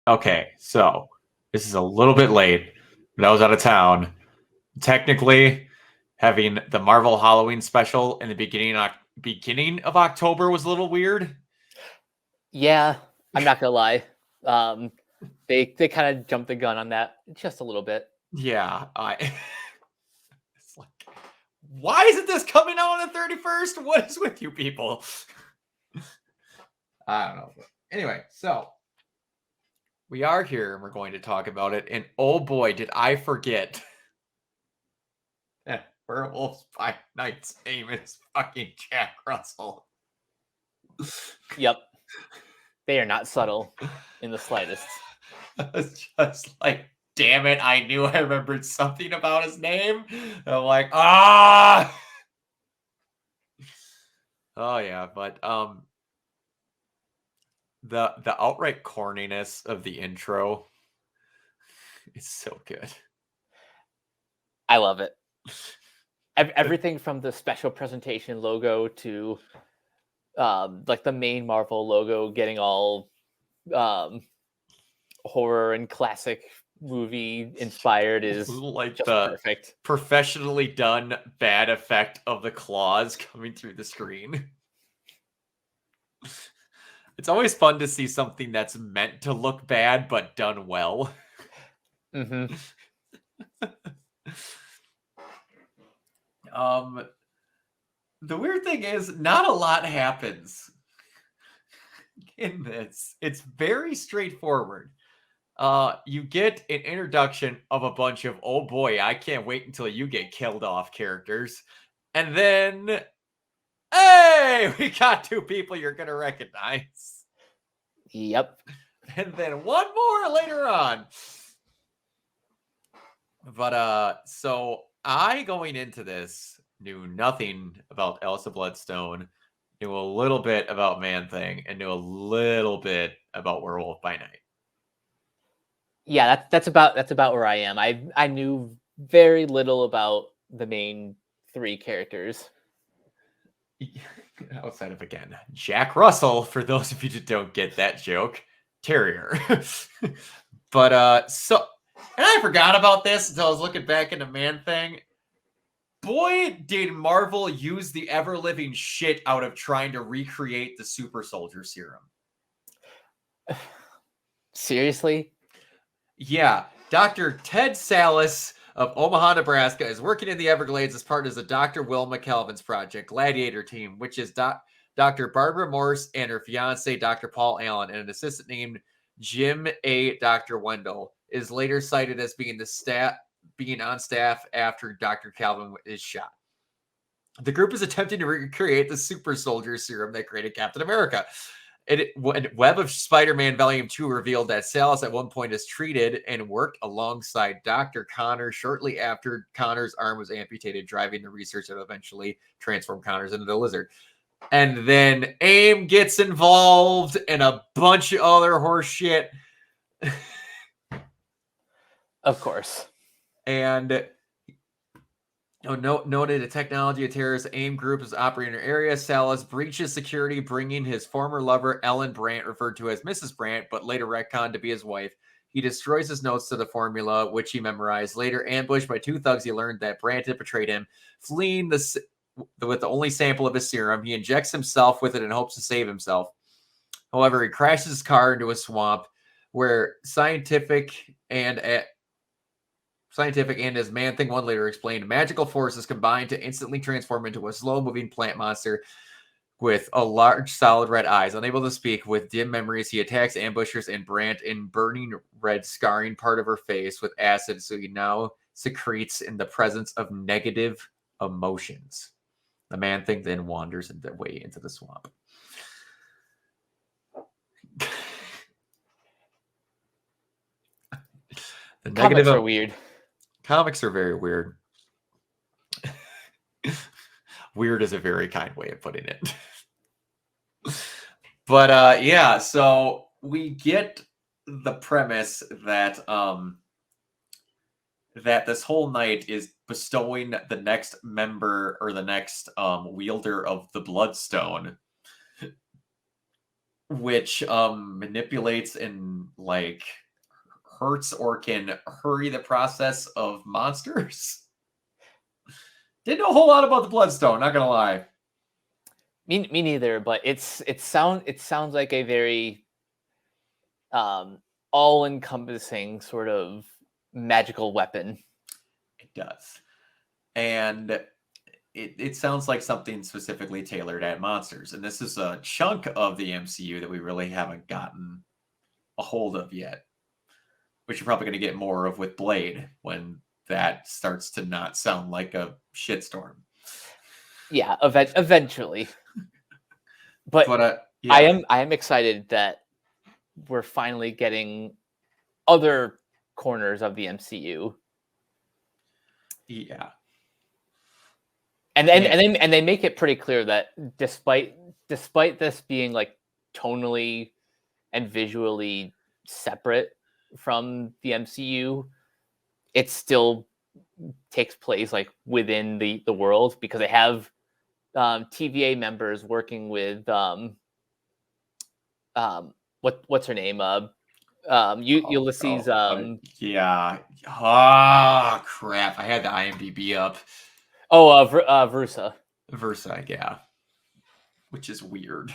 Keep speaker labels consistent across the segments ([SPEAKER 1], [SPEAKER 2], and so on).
[SPEAKER 1] Okay, so this is a little bit late, but I was out of town. Technically, having the Marvel Halloween special in the beginning of October was a little weird.
[SPEAKER 2] Yeah, I'm not gonna lie. Um, they kind of jumped the gun on that just a little bit.
[SPEAKER 1] Yeah, I. It's like, why isn't this coming out on the 31st? What is with you people? I don't know. But anyway, so we are here and we're going to talk about it. And oh boy, did I forget. Werewolves by Night's name is fucking Jack Russell.
[SPEAKER 2] Yep, they are not subtle in the slightest.
[SPEAKER 1] I was just like, damn it, I knew I remembered something about his name. And I'm like, ah. Oh yeah, but the outright corniness of the intro is so good.
[SPEAKER 2] I love it. Everything from the special presentation logo to like the main Marvel logo getting all horror and classic movie inspired is
[SPEAKER 1] Like
[SPEAKER 2] just
[SPEAKER 1] the
[SPEAKER 2] perfect.
[SPEAKER 1] professionally done bad effect of the claws coming through the screen. It's always fun to see something that's meant to look bad but done well.
[SPEAKER 2] Mm-hmm.
[SPEAKER 1] The weird thing is, not a lot happens in this. It's very straightforward. You get an introduction of a bunch of, oh boy, I can't wait until you get killed off characters. And then, hey, we got two people you're going to recognize.
[SPEAKER 2] Yep.
[SPEAKER 1] And then one more later on. But, so I, going into this, knew nothing about Elsa Bloodstone, knew a little bit about Man-Thing, and knew a little bit about Werewolf by Night.
[SPEAKER 2] Yeah, that's about where I am. I knew very little about the main three characters.
[SPEAKER 1] Outside of, again, Jack Russell, for those of you that don't get that joke, Terrier. But so, and I forgot about this until I was looking back into Man-Thing. Boy, did Marvel use the ever-living shit out of trying to recreate the super soldier serum.
[SPEAKER 2] Seriously?
[SPEAKER 1] Yeah, Dr. Ted Salas of Omaha, Nebraska is working in the Everglades as part of the Dr. Will McKelvin's project, Gladiator Team, which is Dr. Barbara Morse and her fiance, Dr. Paul Allen, and an assistant named Jim A. Dr. Wendell is later cited as being on staff after Dr. Calvin is shot. The group is attempting to recreate the super soldier serum that created Captain America. Web of Spider-Man Volume 2 revealed that Salas at one point is treated and worked alongside Dr. Connor shortly after Connor's arm was amputated, driving the research that eventually transformed Connors into the Lizard. And then AIM gets involved and a bunch of other horse shit.
[SPEAKER 2] Of course.
[SPEAKER 1] And noted a technology of terrorist AIM group is operating in an area. Salas breaches security, bringing his former lover, Ellen Brandt, referred to as Mrs. Brandt, but later retconned to be his wife. He destroys his notes to the formula, which he memorized. Later ambushed by two thugs, he learned that Brandt had betrayed him. Fleeing with the only sample of his serum, he injects himself with it in hopes to save himself. However, he crashes his car into a swamp where Scientific and as Man-Thing 1 later explained, magical forces combine to instantly transform into a slow-moving plant monster with a large, solid red eyes. Unable to speak, with dim memories, he attacks ambushers and Brandt in burning red, scarring part of her face with acid, so he now secretes in the presence of negative emotions. The Man-Thing then wanders their way into the swamp. The
[SPEAKER 2] Comics are weird.
[SPEAKER 1] Comics are very weird. Weird is a very kind way of putting it. But yeah, so we get the premise that that this whole night is bestowing the next member or the next wielder of the Bloodstone which manipulates and like hurts or can hurry the process of monsters. Didn't know a whole lot about the Bloodstone, not gonna lie.
[SPEAKER 2] Me neither, but it sounds like a very all encompassing sort of magical weapon.
[SPEAKER 1] It does. And it sounds like something specifically tailored at monsters. And this is a chunk of the MCU that we really haven't gotten a hold of yet, which you're probably going to get more of with Blade when that starts to not sound like a shitstorm.
[SPEAKER 2] Yeah, eventually. But
[SPEAKER 1] yeah.
[SPEAKER 2] I am excited that we're finally getting other corners of the MCU.
[SPEAKER 1] Yeah.
[SPEAKER 2] And they make it pretty clear that despite this being like tonally and visually separate from the MCU, it still takes place like within the world, because they have TVA members working with what's her name? Ulysses.
[SPEAKER 1] Yeah. Ah, crap! I had the IMDb up.
[SPEAKER 2] Versa.
[SPEAKER 1] Versa, yeah. Which is weird.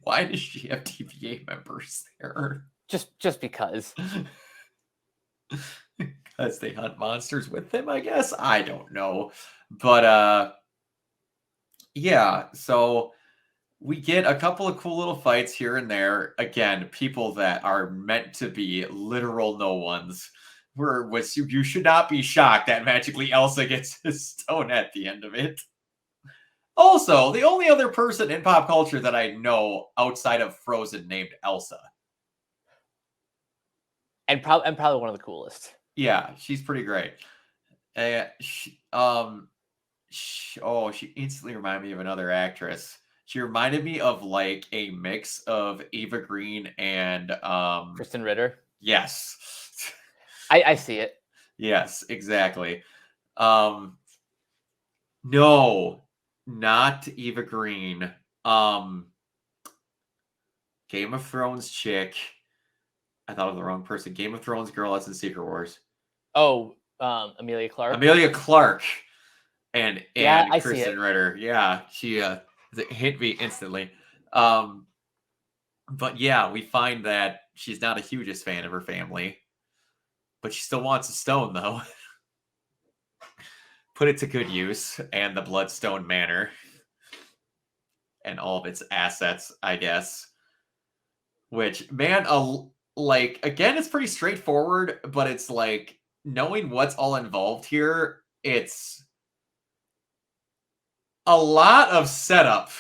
[SPEAKER 1] Why does she have TVA members there?
[SPEAKER 2] Just because.
[SPEAKER 1] Because they hunt monsters with them, I guess. I don't know. But yeah, so we get a couple of cool little fights here and there. Again, people that are meant to be literal no ones. You should not be shocked that magically Elsa gets a stone at the end of it. Also, the only other person in pop culture that I know outside of Frozen named Elsa.
[SPEAKER 2] And probably one of the coolest.
[SPEAKER 1] Yeah, she's pretty great. She instantly reminded me of another actress. She reminded me of like a mix of Eva Green and
[SPEAKER 2] Kristen Ritter.
[SPEAKER 1] Yes.
[SPEAKER 2] I see it.
[SPEAKER 1] Yes, exactly. No, not Eva Green. Game of Thrones chick. I thought of the wrong person. Game of Thrones girl that's in Secret Wars.
[SPEAKER 2] Oh, Emilia Clarke.
[SPEAKER 1] Emilia Clarke. And
[SPEAKER 2] I
[SPEAKER 1] Kristen
[SPEAKER 2] see it.
[SPEAKER 1] Ritter. Yeah, she hit me instantly. But yeah, we find that she's not a hugest fan of her family, but she still wants a stone though. Put it to good use, and the Bloodstone Manor and all of its assets, I guess. Which, man, like again, it's pretty straightforward, but it's like knowing what's all involved here, it's a lot of setup.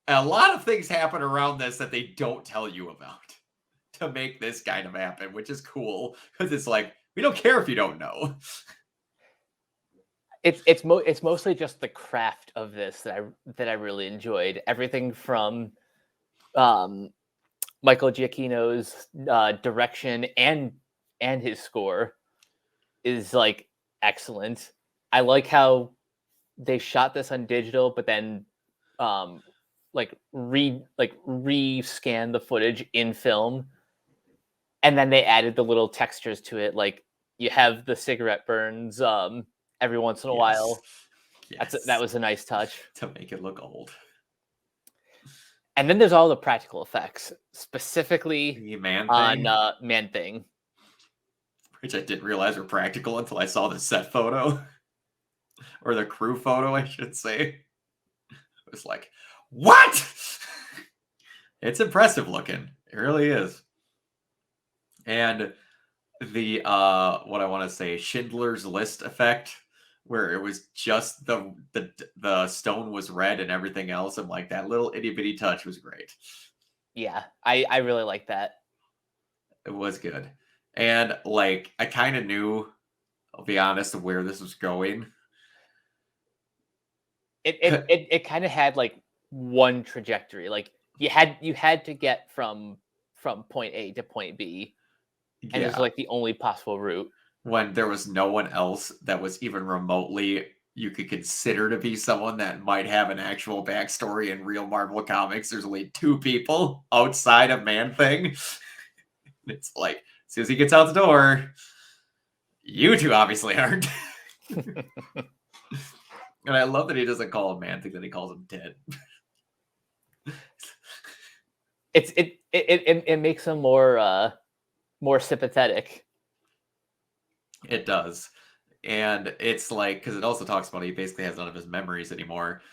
[SPEAKER 1] A lot of things happen around this that they don't tell you about to make this kind of happen, which is cool because it's like we don't care if you don't know.
[SPEAKER 2] It's mostly just the craft of this that I really enjoyed. Everything from Michael Giacchino's direction and his score is like excellent. I like how they shot this on digital, but then re-scan the footage in film, and then they added the little textures to it. Like you have the cigarette burns every once in a while.
[SPEAKER 1] Yes.
[SPEAKER 2] That was a nice touch
[SPEAKER 1] to make it look old.
[SPEAKER 2] And then there's all the practical effects, specifically
[SPEAKER 1] the Man
[SPEAKER 2] on
[SPEAKER 1] Thing,
[SPEAKER 2] Man Thing,
[SPEAKER 1] which I didn't realize were practical until I saw the set photo or the crew photo, I should say. It was like, what? It's impressive looking. It really is. And the what I want to say, Schindler's List effect, where it was just the stone was red and everything else, and like that little itty bitty touch was great.
[SPEAKER 2] Yeah, I really like that.
[SPEAKER 1] It was good. And like I kind of knew, I'll be honest, of where this was going.
[SPEAKER 2] It kind of had like one trajectory. Like you had to get from point A to point B, and it's like the only possible route.
[SPEAKER 1] When there was no one else that was even remotely you could consider to be someone that might have an actual backstory in real Marvel comics. There's only 2 people outside of Man-Thing. It's like, as soon as he gets out the door, you 2 obviously aren't. And I love that he doesn't call him Man-Thing, that he calls him Ted.
[SPEAKER 2] It makes him more sympathetic.
[SPEAKER 1] It does. And it's like, because it also talks about he basically has none of his memories anymore,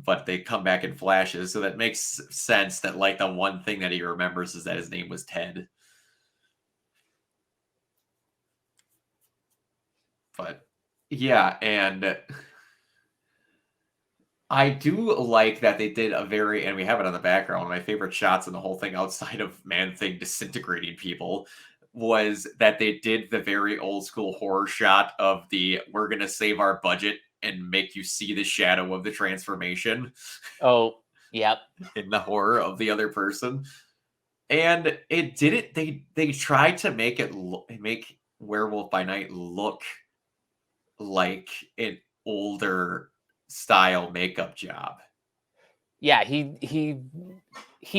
[SPEAKER 1] but they come back in flashes. So that makes sense that, like, the one thing that he remembers is that his name was Ted. But yeah, and I do like that they did a very, and we have it on the background, one of my favorite shots in the whole thing outside of Man-Thing disintegrating people was that they did the very old school horror shot of the we're going to save our budget and make you see the shadow of the transformation.
[SPEAKER 2] Oh, yep.
[SPEAKER 1] In the horror of the other person. And it did it. They tried to make it make Werewolf by Night look like an older style makeup job.
[SPEAKER 2] Yeah, he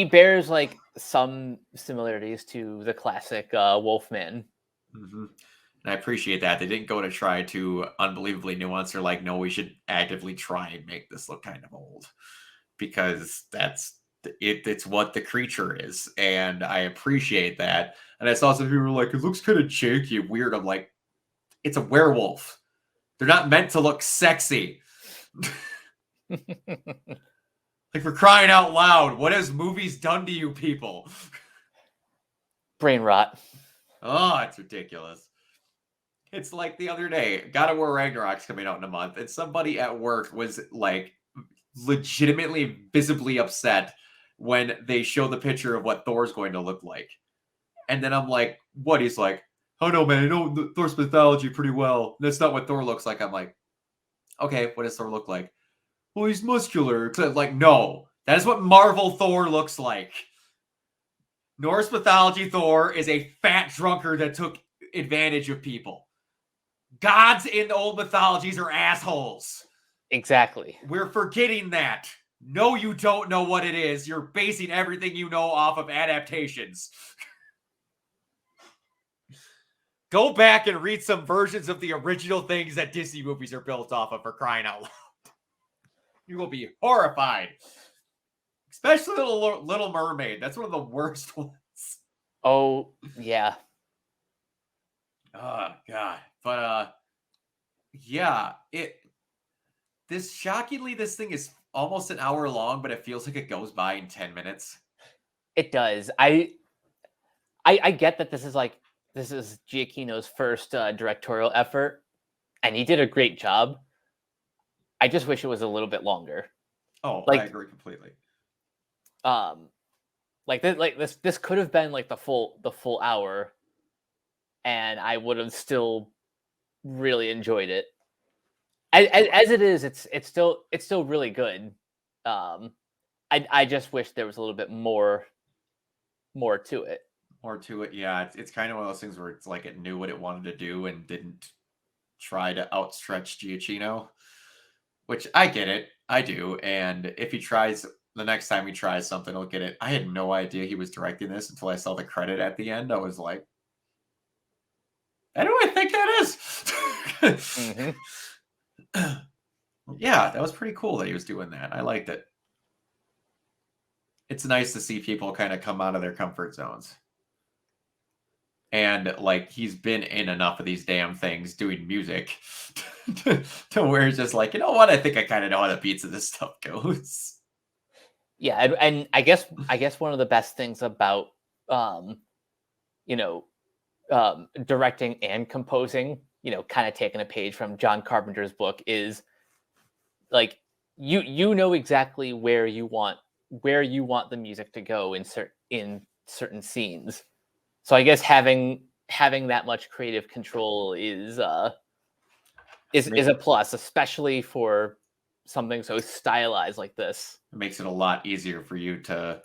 [SPEAKER 2] bears like some similarities to the classic Wolfman.
[SPEAKER 1] Mm-hmm. And I appreciate that. They didn't go to try to unbelievably nuance or like, no, we should actively try and make this look kind of old. Because that's it's what the creature is. And I appreciate that. And I saw some people were like, it looks kind of janky and weird. I'm like, it's a werewolf. They're not meant to look sexy. Like, for crying out loud, what has movies done to you people?
[SPEAKER 2] Brain rot.
[SPEAKER 1] Oh, it's ridiculous. It's like the other day, God of War Ragnarok's coming out in a month, and somebody at work was like legitimately visibly upset when they show the picture of what Thor's going to look like. And then I'm like, what? He's like, oh no, man, I know Thor's mythology pretty well. That's not what Thor looks like. I'm like, okay, what does Thor look like? Well, he's muscular. Like, no, that is what Marvel Thor looks like. Norse mythology Thor is a fat drunkard that took advantage of people. Gods in the old mythologies are assholes.
[SPEAKER 2] Exactly.
[SPEAKER 1] We're forgetting that. No, you don't know what it is. You're basing everything you know off of adaptations. Go back and read some versions of the original things that Disney movies are built off of, for crying out loud. You will be horrified. Especially Little Mermaid. That's one of the worst ones.
[SPEAKER 2] Oh, yeah.
[SPEAKER 1] Oh, God. But, yeah, this thing is almost an hour long, but it feels like it goes by in 10 minutes.
[SPEAKER 2] It does. I get that this is Giacchino's first directorial effort, and he did a great job. I just wish it was a little bit longer.
[SPEAKER 1] Oh, I agree completely.
[SPEAKER 2] This could have been like the full hour, and I would have still really enjoyed it. As it is, it's still really good. I just wish there was a little bit more to it.
[SPEAKER 1] More to it, yeah. It's kind of one of those things where it's like it knew what it wanted to do and didn't try to outstretch Giacchino, which I get it. I do. And if he tries, the next time he tries something, he'll get it. I had no idea he was directing this until I saw the credit at the end. I was like, I know I think that is. Mm-hmm. Yeah, that was pretty cool that he was doing that. I liked it. It's nice to see people kind of come out of their comfort zones. And like he's been in enough of these damn things doing music to where it's just like, you know what? I think I kind of know how the beats of this stuff goes.
[SPEAKER 2] Yeah, and I guess one of the best things about directing and composing, kind of taking a page from John Carpenter's book, is like you know exactly where you want the music to go in certain scenes. So I guess having that much creative control is a plus, especially for something so stylized like this.
[SPEAKER 1] It makes it a lot easier for you to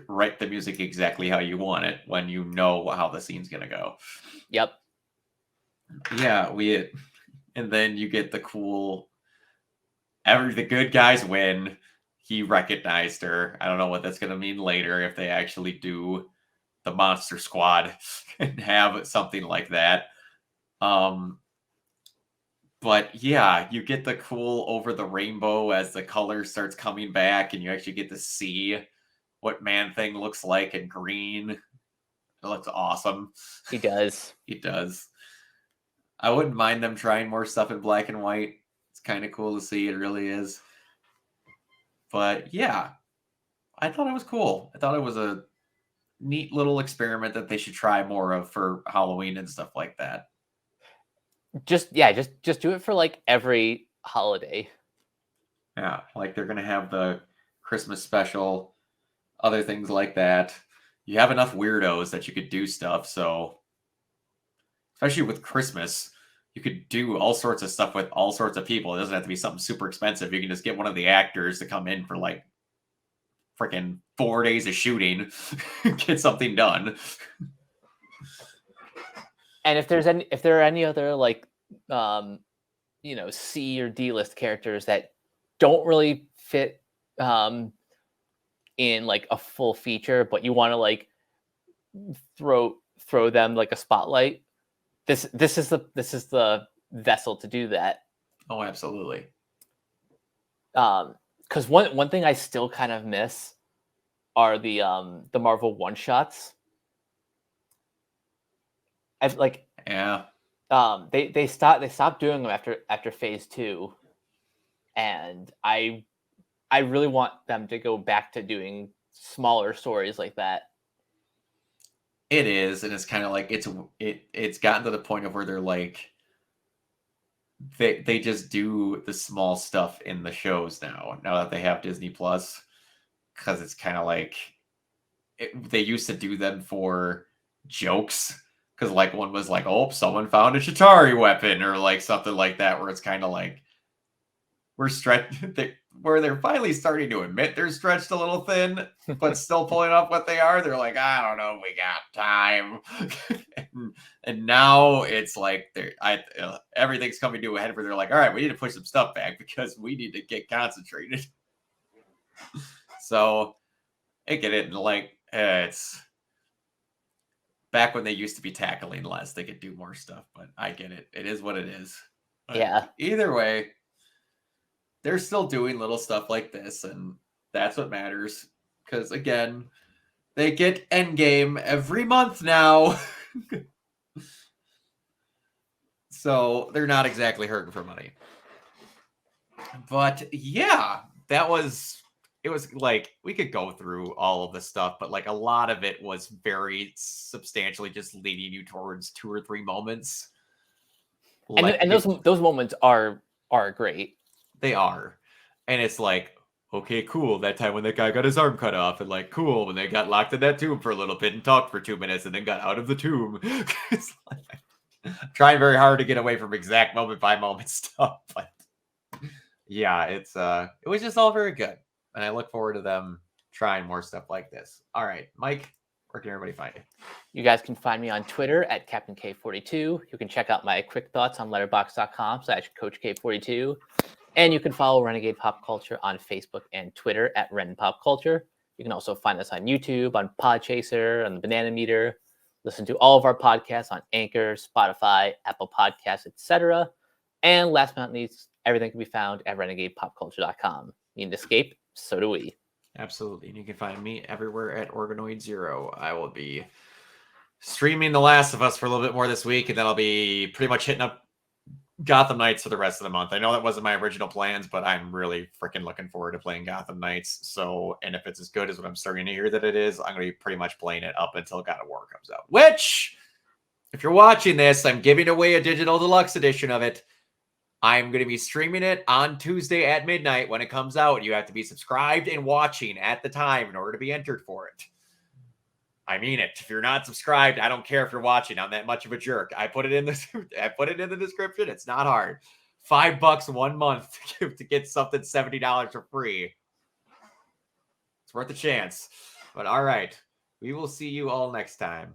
[SPEAKER 1] write the music exactly how you want it when you know how the scene's gonna go.
[SPEAKER 2] Yep.
[SPEAKER 1] Yeah, And then you get the cool, the good guys win. He recognized her. I don't know what that's going to mean later if they actually do the Monster Squad and have something like that. But yeah, you get the cool over the rainbow as the color starts coming back, and you actually get to see what Man-Thing looks like in green. It looks awesome.
[SPEAKER 2] He does.
[SPEAKER 1] He does. I wouldn't mind them trying more stuff in black and white. It's kind of cool to see. It really is. But yeah, I thought it was cool. I thought it was a neat little experiment that they should try more of for Halloween and stuff like that.
[SPEAKER 2] Just do it for like every holiday.
[SPEAKER 1] Yeah, like they're gonna have the Christmas special, other things like that. You have enough weirdos that you could do stuff, so especially with Christmas, you could do all sorts of stuff with all sorts of people. It doesn't have to be something super expensive. You can just get one of the actors to come in for like freaking 4 days of shooting, get something done.
[SPEAKER 2] And if there are any other like C or D list characters that don't really fit in like a full feature, but you want to like throw them like a spotlight, this is the vessel to do that.
[SPEAKER 1] Oh, absolutely.
[SPEAKER 2] Because one thing I still kind of miss are the Marvel one shots. I've like they stopped doing them after phase 2, and I really want them to go back to doing smaller stories like that.
[SPEAKER 1] It is, and it's kind of like it's gotten to the point of where they're like they just do the small stuff in the shows now that they have Disney Plus, because it's kind of like they used to do them for jokes, because like one was like, oh, someone found a Chitauri weapon or like something like that, where it's kind of like we're stretched where they're finally starting to admit they're stretched a little thin, but still pulling off what they are. They're like, I don't know, we got time. and now it's like everything's coming to a head where they're like, all right, we need to push some stuff back because we need to get concentrated. So I get it. Like it's back when they used to be tackling less, they could do more stuff, but I get it. It is what it is. But
[SPEAKER 2] yeah.
[SPEAKER 1] Either way, they're still doing little stuff like this, and that's what matters. Because again, they get Endgame every month now. So they're not exactly hurting for money. But yeah, it was like we could go through all of this stuff, but like a lot of it was very substantially just leading you towards 2 or 3 moments.
[SPEAKER 2] And those moments are great.
[SPEAKER 1] They are. And it's like, okay, cool. That time when that guy got his arm cut off, and like, cool, when they got locked in that tomb for a little bit and talked for 2 minutes and then got out of the tomb. It's like, trying very hard to get away from exact moment by moment stuff, but yeah, it was just all very good. And I look forward to them trying more stuff like this. All right, Mike, where can everybody find you?
[SPEAKER 2] You guys can find me on Twitter at Captain K42. You can check out my quick thoughts on letterboxd.com/CoachK42. And you can follow Renegade Pop Culture on Facebook and Twitter at Ren Pop Culture. You can also find us on YouTube, on Podchaser, on the Banana Meter. Listen to all of our podcasts on Anchor, Spotify, Apple Podcasts, etc. And last but not least, everything can be found at renegadepopculture.com. You need to escape? So do we.
[SPEAKER 1] Absolutely. And you can find me everywhere at Organoid Zero. I will be streaming The Last of Us for a little bit more this week, and then I'll be pretty much hitting up Gotham Knights for the rest of the month. I know that wasn't my original plans, but I'm really freaking looking forward to playing Gotham Knights. So, and if it's as good as what I'm starting to hear that it is, I'm going to be pretty much playing it up until God of War comes out. Which, if you're watching this, I'm giving away a digital deluxe edition of it. I'm going to be streaming it on Tuesday at midnight when it comes out. You have to be subscribed and watching at the time in order to be entered for it. I mean it. If you're not subscribed, I don't care if you're watching. I'm that much of a jerk. I put it in the description. It's not hard. $5 1 month to get something $70 for free. It's worth a chance. But all right, we will see you all next time.